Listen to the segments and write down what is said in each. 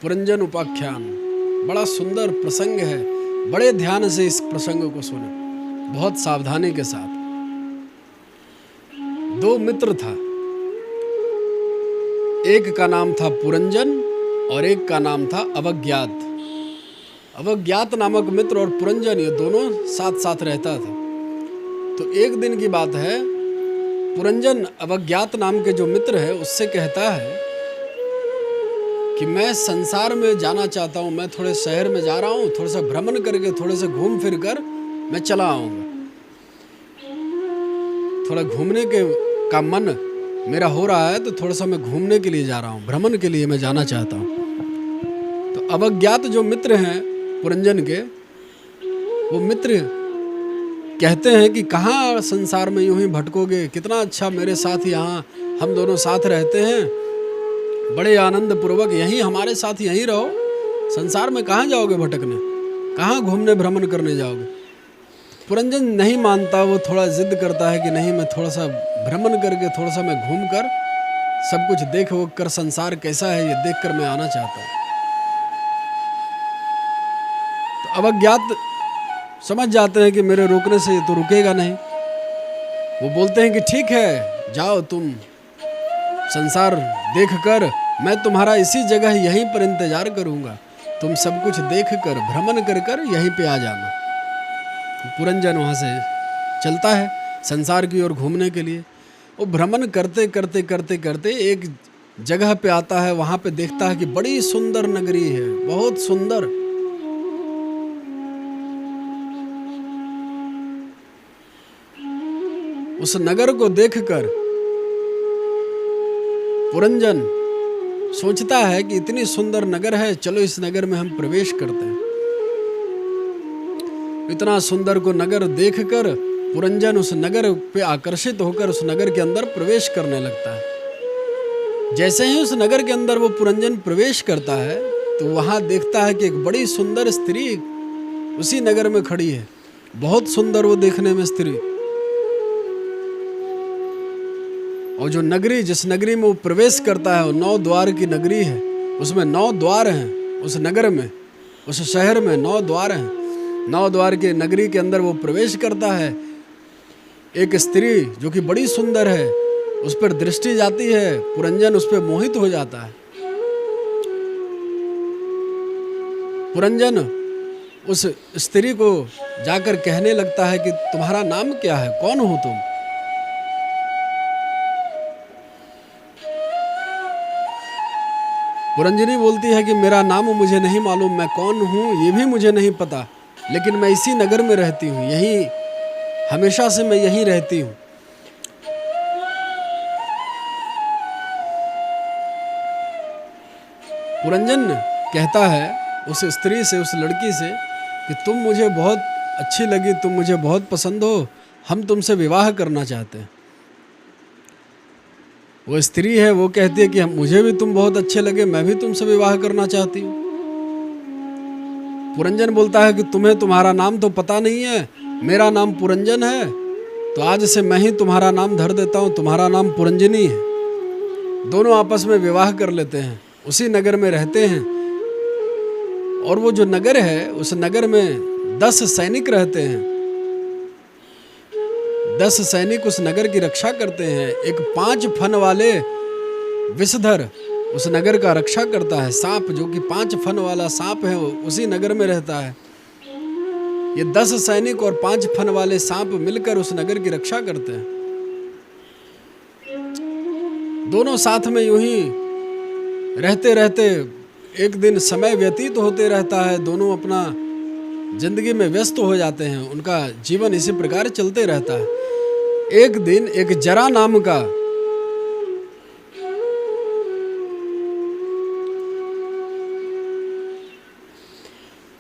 पुरंजन उपाख्यान बड़ा सुंदर प्रसंग है। बड़े ध्यान से इस प्रसंग को सुने, बहुत सावधानी के साथ। दो मित्र था, एक का नाम था पुरंजन और एक का नाम था अवज्ञात। अवज्ञात नामक मित्र और पुरंजन ये दोनों साथ साथ रहता था। तो एक दिन की बात है, पुरंजन अवज्ञात नाम के जो मित्र है उससे कहता है कि मैं संसार में जाना चाहता हूँ, मैं थोड़े शहर में जा रहा हूँ, थोड़ा सा भ्रमण करके थोड़े से घूम फिर कर मैं चला आऊँगा। थोड़ा घूमने के का मन मेरा हो रहा है, तो थोड़ा सा मैं घूमने के लिए जा रहा हूँ, भ्रमण के लिए मैं जाना चाहता हूँ। तो अवज्ञात जो मित्र हैं पुरंजन के, वो मित्र कहते हैं कि कहाँ संसार में यूं ही भटकोगे, कितना अच्छा मेरे साथ यहाँ हम दोनों साथ रहते हैं, बड़े आनंद पूर्वक यहीं हमारे साथ यहीं रहो, संसार में कहाँ जाओगे भटकने, कहाँ घूमने भ्रमण करने जाओगे। पुरंजन नहीं मानता, वो थोड़ा जिद करता है कि नहीं, मैं थोड़ा सा भ्रमण करके थोड़ा सा मैं घूम कर सब कुछ देख वो कर, संसार कैसा है ये देख कर मैं आना चाहता हूँ। तो अवज्ञात समझ जाते हैं कि मेरे रोकने से ये तो रुकेगा नहीं। वो बोलते हैं कि ठीक है, जाओ तुम संसार देख कर, मैं तुम्हारा इसी जगह यहीं पर इंतजार करूंगा, तुम सब कुछ देख कर भ्रमण कर कर यहीं पे आ जाना। पुरंजन वहाँ से चलता है संसार की ओर घूमने के लिए। वो भ्रमण करते करते करते करते एक जगह पे आता है, वहाँ पे देखता है कि बड़ी सुंदर नगरी है, बहुत सुंदर। उस नगर को देखकर पुरंजन सोचता है कि इतनी सुंदर नगर है, चलो इस नगर में हम प्रवेश करते हैं। इतना सुंदर को नगर देखकर पुरंजन उस नगर पे आकर्षित होकर उस नगर के अंदर प्रवेश करने लगता है। जैसे ही उस नगर के अंदर वो पुरंजन प्रवेश करता है, तो वहां देखता है कि एक बड़ी सुंदर स्त्री उसी नगर में खड़ी है, बहुत सुंदर वो देखने में स्त्री। और जो नगरी, जिस नगरी में वो प्रवेश करता है, वो 9 द्वार की नगरी है, उसमें 9 द्वार हैं। उस नगर में, उस शहर में 9 द्वार हैं। 9 द्वार के नगरी के अंदर वो प्रवेश करता है। एक स्त्री जो कि बड़ी सुंदर है, उस पर दृष्टि जाती है, पुरंजन उस पर मोहित हो जाता है। पुरंजन उस स्त्री को जाकर कहने लगता है कि तुम्हारा नाम क्या है, कौन हो तुम? पुरंजनी बोलती है कि मेरा नाम मुझे नहीं मालूम, मैं कौन हूँ ये भी मुझे नहीं पता, लेकिन मैं इसी नगर में रहती हूँ, यही हमेशा से मैं यहीं रहती हूँ। पुरंजन कहता है उस स्त्री से, उस लड़की से कि तुम मुझे बहुत अच्छी लगी, तुम मुझे बहुत पसंद हो, हम तुमसे विवाह करना चाहते हैं। वो स्त्री है, वो कहती है कि मुझे भी तुम बहुत अच्छे लगे, मैं भी तुमसे विवाह करना चाहती हूँ। पुरंजन बोलता है कि तुम्हें तुम्हारा नाम तो पता नहीं है, मेरा नाम पुरंजन है, तो आज से मैं ही तुम्हारा नाम धर देता हूँ, तुम्हारा नाम पुरंजनी है। दोनों आपस में विवाह कर लेते हैं, उसी नगर में रहते हैं। और वो जो नगर है, उस नगर में 10 सैनिक रहते हैं। 10 सैनिक उस नगर की रक्षा करते हैं। एक 5 फन वाले विषधर उस नगर का रक्षा करता है। सांप, जो कि 5 फन वाला सांप है, उसी नगर में रहता है। ये 10 सैनिक और 5 फन वाले सांप मिलकर उस नगर की रक्षा करते हैं। दोनों साथ में यूं ही रहते रहते एक दिन समय व्यतीत होते रहता है। दोनों अपना जिंदगी में व्यस्त हो जाते हैं, उनका जीवन इसी प्रकार चलते रहता है। एक दिन एक जरा नाम का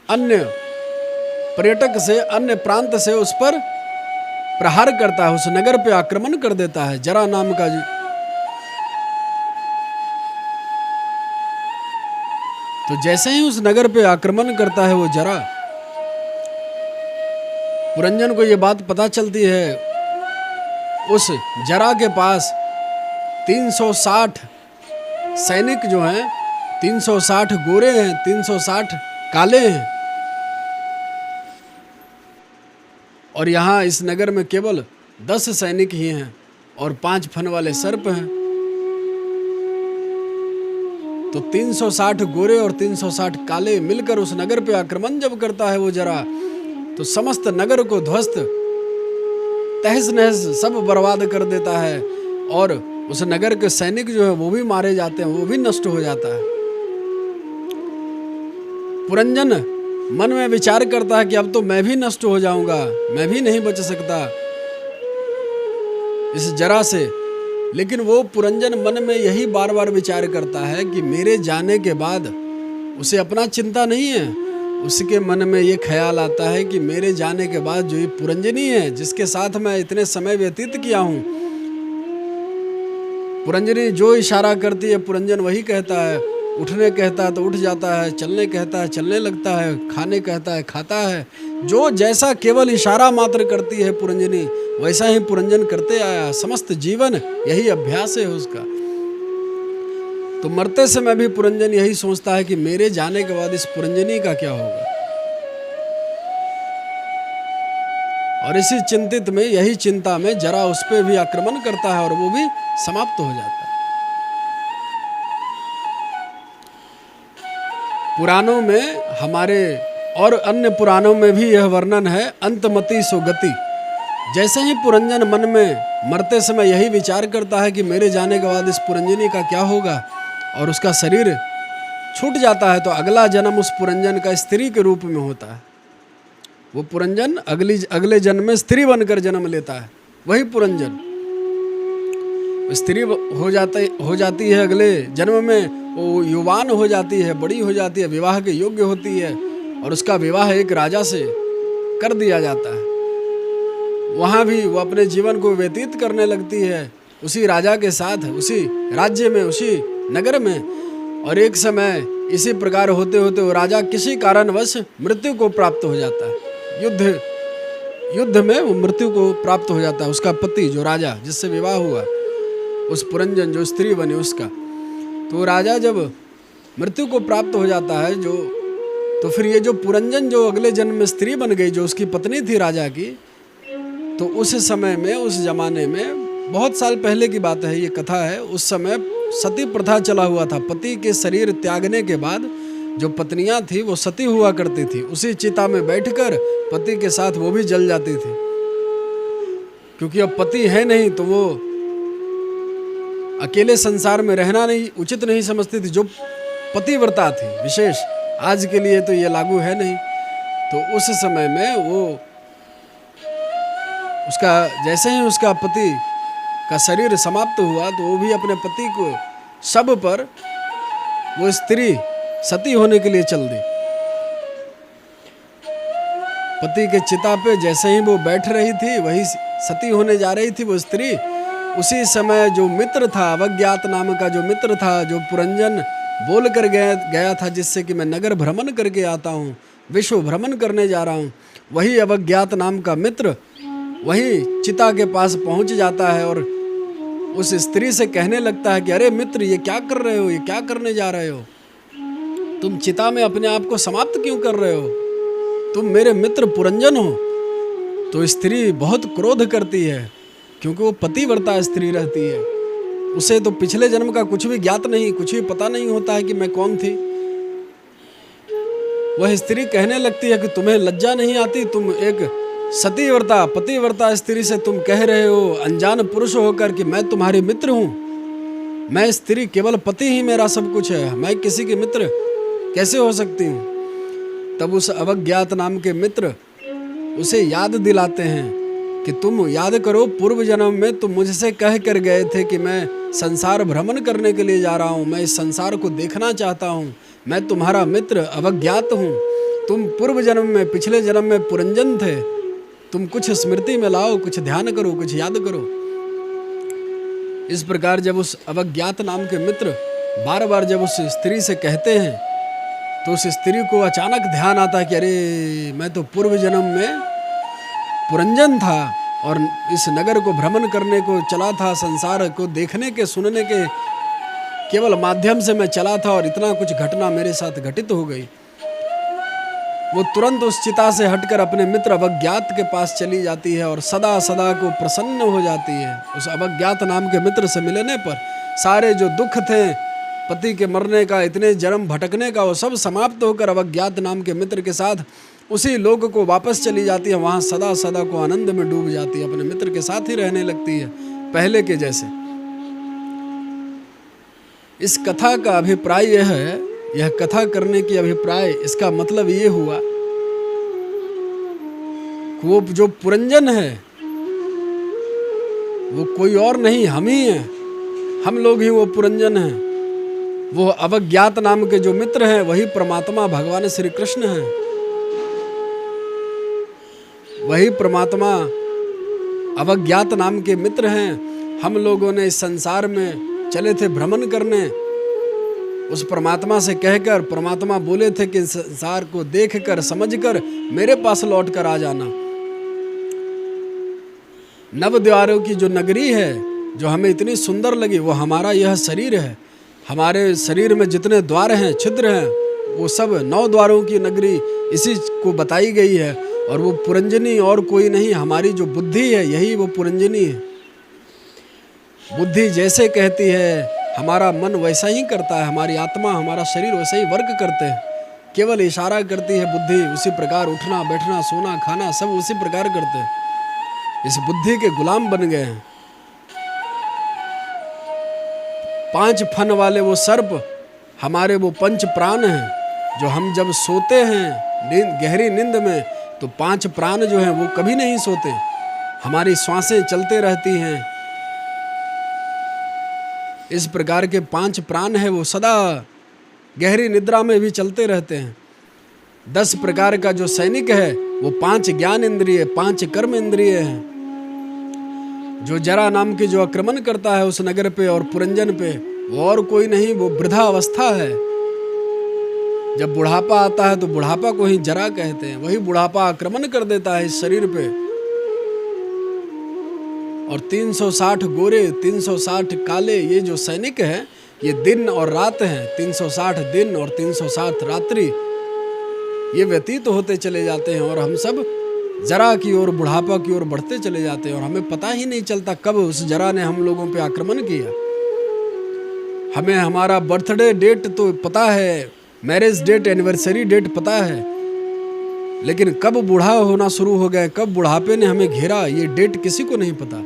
अन्य पर्यटक से, अन्य प्रांत से उस पर प्रहार करता है, उस नगर पे आक्रमण कर देता है। जरा नाम का तो जैसे ही उस नगर पे आक्रमण करता है वो जरा, पुरंजन को ये बात पता चलती है। उस जरा के पास 360 सैनिक जो हैं 360 गोरे हैं, 360 काले हैं, और यहाँ इस नगर में केवल 10 सैनिक ही हैं और 5 फन वाले सर्प हैं। तो 360 गोरे और 360 काले मिलकर उस नगर पे आक्रमण जब करता है वो जरा, तो समस्त नगर को ध्वस्त तहस नहस सब बर्बाद कर देता है, और उस नगर के सैनिक जो है वो भी मारे जाते हैं, वो भी नष्ट हो जाता है। पुरंजन मन में विचार करता है कि अब तो मैं भी नष्ट हो जाऊंगा, मैं भी नहीं बच सकता इस जरा से। लेकिन वो पुरंजन मन में यही बार बार विचार करता है कि मेरे जाने के बाद उसे अपना चिंता नहीं है, उसके मन में ये ख्याल आता है कि मेरे जाने के बाद जो ये पुरंजनी है जिसके साथ मैं इतने समय व्यतीत किया हूँ, पुरंजनी जो इशारा करती है पुरंजन वही कहता है, उठने कहता है तो उठ जाता है, चलने कहता है चलने लगता है, खाने कहता है खाता है। जो जैसा केवल इशारा मात्र करती है पुरंजनी वैसा ही पुरंजन करते आया, समस्त जीवन यही अभ्यास है उसका। तो मरते समय भी पुरंजन यही सोचता है कि मेरे जाने के बाद इस पुरंजनी का क्या होगा, और इसी चिंतित में, यही चिंता में जरा उस पर भी आक्रमण करता है और वो भी समाप्त हो जाता है। पुराणों में हमारे और अन्य पुराणों में भी यह वर्णन है, अंतमति सो गति। जैसे ही पुरंजन मन में मरते समय यही विचार करता है कि मेरे जाने के बाद इस पुरंजनी का क्या होगा, और उसका शरीर छूट जाता है, तो अगला जन्म उस पुरंजन का स्त्री के रूप में होता है। वो पुरंजन अगले जन्म में स्त्री बनकर जन्म लेता है। वही पुरंजन स्त्री हो जाती है अगले जन्म में, वो युवान हो जाती है, बड़ी हो जाती है, विवाह के योग्य होती है, और उसका विवाह एक राजा से कर दिया जाता है। वहाँ भी वो अपने जीवन को व्यतीत करने लगती है उसी राजा के साथ, उसी राज्य में, उसी नगर में। और एक समय इसी प्रकार होते होते वो राजा किसी कारणवश मृत्यु को प्राप्त हो जाता है। युद्ध में वो मृत्यु को प्राप्त हो जाता है। उसका पति जो राजा जिससे विवाह हुआ, उस पुरंजन जो स्त्री बनी उसका, तो राजा जब मृत्यु को प्राप्त हो जाता है तो फिर ये जो पुरंजन जो अगले जन्म में स्त्री बन गई, जो उसकी पत्नी थी राजा की, तो उस समय में, उस जमाने में, बहुत साल पहले की बात है, ये कथा है, उस समय सती प्रथा चला हुआ था। पति के शरीर त्यागने के बाद जो पत्नियां थी वो सती हुआ करती थी, उसी चिता में बैठकर पति के साथ वो भी जल जाती थी, क्योंकि अब पति है नहीं तो वो अकेले संसार में रहना नहीं उचित नहीं समझती थी। जो पतिव्रता थी विशेष, आज के लिए तो ये लागू है नहीं, तो उस समय में वो उसका जैसे ही उसका पति का शरीर समाप्त हुआ तो वो भी अपने पति को शव पर वो स्त्री सती होने के लिए चल दी। पति के चिता पे जैसे ही वो बैठ रही थी वही सती होने जा रही थी वो स्त्री। उसी समय जो मित्र था, अवज्ञात नाम का जो मित्र था, जो पुरंजन बोल कर गया था जिससे कि मैं नगर भ्रमण करके आता हूँ, विश्व भ्रमण करने जा रहा हूँ, वही अवज्ञात नाम का मित्र वही चिता के पास पहुँच जाता है और उस स्त्री से कहने लगता है कि अरे मित्र, ये क्या कर रहे हो, ये क्या करने जा रहे हो, तुम चिता में अपने आप को समाप्त क्यों कर रहे हो, तुम मेरे मित्र पुरंजन हो। तो स्त्री बहुत क्रोध करती है, क्योंकि वो पतिव्रता स्त्री रहती है, उसे तो पिछले जन्म का कुछ भी ज्ञात नहीं, कुछ भी पता नहीं होता है कि मैं कौन थी। वह स्त्री कहने लगती है कि तुम्हें लज्जा नहीं आती, तुम एक सतीव्रता पतिव्रता स्त्री से तुम कह रहे हो अनजान पुरुष होकर कि मैं तुम्हारी मित्र हूँ। मैं स्त्री, केवल पति ही मेरा सब कुछ है, मैं किसी के मित्र कैसे हो सकती हूँ। तब उस अवज्ञात नाम के मित्र उसे याद दिलाते हैं कि तुम याद करो, पूर्व जन्म में तुम मुझसे कह कर गए थे कि मैं संसार भ्रमण करने के लिए जा रहा हूँ, मैं इस संसार को देखना चाहता हूँ, मैं तुम्हारा मित्र अवज्ञात हूँ, तुम पूर्व जन्म में, पिछले जन्म में पुरंजन थे, तुम कुछ स्मृति में लाओ, कुछ ध्यान करो, कुछ याद करो। इस प्रकार जब उस अवज्ञात नाम के मित्र बार बार जब उस स्त्री से कहते हैं तो उस स्त्री को अचानक ध्यान आता है कि अरे मैं तो पूर्व जन्म में पुरंजन था और इस नगर को भ्रमण करने को चला था, संसार को देखने के सुनने के केवल माध्यम से मैं चला था और इतना कुछ घटना मेरे साथ घटित हो गई। वो तुरंत उस चिता से हटकर अपने मित्र अवज्ञात के पास चली जाती है और सदा सदा को प्रसन्न हो जाती है। उस अवज्ञात नाम के मित्र से मिलने पर सारे जो दुख थे पति के मरने का, इतने जन्म भटकने का, वो सब समाप्त होकर अवज्ञात नाम के मित्र के साथ उसी लोक को वापस चली जाती है। वहाँ सदा सदा को आनंद में डूब जाती है, अपने मित्र के साथ ही रहने लगती है पहले के जैसे। इस कथा का अभिप्राय यह है, यह कथा करने की अभिप्राय, इसका मतलब ये हुआ कि वो जो पुरंजन है वो कोई और नहीं, हम ही हैं, हम लोग ही वो पुरंजन हैं। वो अवज्ञात नाम के जो मित्र हैं वही परमात्मा भगवान श्री कृष्ण हैं। वही परमात्मा अवज्ञात नाम के मित्र हैं। हम लोगों ने इस संसार में चले थे भ्रमण करने, उस परमात्मा से कहकर, परमात्मा बोले थे कि संसार को देखकर समझकर मेरे पास लौट कर आ जाना। नव द्वारों की जो नगरी है जो हमें इतनी सुंदर लगी, वो हमारा यह शरीर है। हमारे शरीर में जितने द्वार हैं, छिद्र हैं, वो सब 9 द्वारों की नगरी इसी को बताई गई है। और वो पुरंजनी और कोई नहीं, हमारी जो बुद्धि है यही वो पुरंजनी है। बुद्धि जैसे कहती है हमारा मन वैसा ही करता है, हमारी आत्मा, हमारा शरीर वैसा ही वर्क करते हैं। केवल इशारा करती है बुद्धि, उसी प्रकार उठना बैठना सोना खाना सब उसी प्रकार करते हैं। इस बुद्धि के गुलाम बन गए हैं। 5 फन वाले वो सर्प हमारे वो 5 प्राण हैं। जो हम जब सोते हैं गहरी नींद में तो 5 प्राण जो हैं वो कभी नहीं सोते, हमारी श्वासें चलते रहती हैं। इस प्रकार के 5 प्राण हैं, वो सदा गहरी निद्रा में भी चलते रहते हैं। 10 प्रकार का जो सैनिक है वो 5 ज्ञान इंद्रिय, 5 कर्म इंद्रिय हैं। जो जरा नाम के जो आक्रमण करता है उस नगर पे और पुरंजन पे, वो और कोई नहीं, वो वृद्धा अवस्था है। जब बुढ़ापा आता है तो बुढ़ापा को ही जरा कहते हैं। वही बुढ़ापा आक्रमण कर देता है इस शरीर पे। और 360 गोरे 360 काले ये जो सैनिक हैं, ये दिन और रात हैं। 360 दिन और 360 रात्रि ये व्यतीत होते चले जाते हैं और हम सब जरा की ओर, बुढ़ापा की ओर बढ़ते चले जाते हैं। और हमें पता ही नहीं चलता कब उस जरा ने हम लोगों पे आक्रमण किया। हमें हमारा बर्थडे डेट तो पता है, मैरिज डेट, एनिवर्सरी डेट पता है, लेकिन कब बूढ़ा होना शुरू हो गए, कब बुढ़ापे ने हमें घेरा, ये डेट किसी को नहीं पता।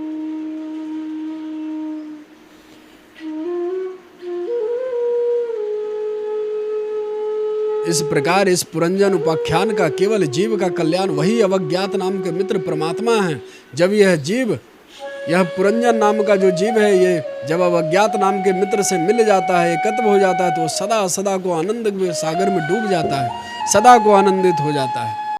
इस प्रकार इस पुरंजन उपाख्यान का केवल जीव का कल्याण, वही अवज्ञात नाम के मित्र परमात्मा हैं। जब यह जीव, यह पुरंजन नाम का जो जीव है, ये जब अवज्ञात नाम के मित्र से मिल जाता है, एकत्व हो जाता है, तो सदा सदा को आनंद सागर में डूब जाता है, सदा को आनंदित हो जाता है।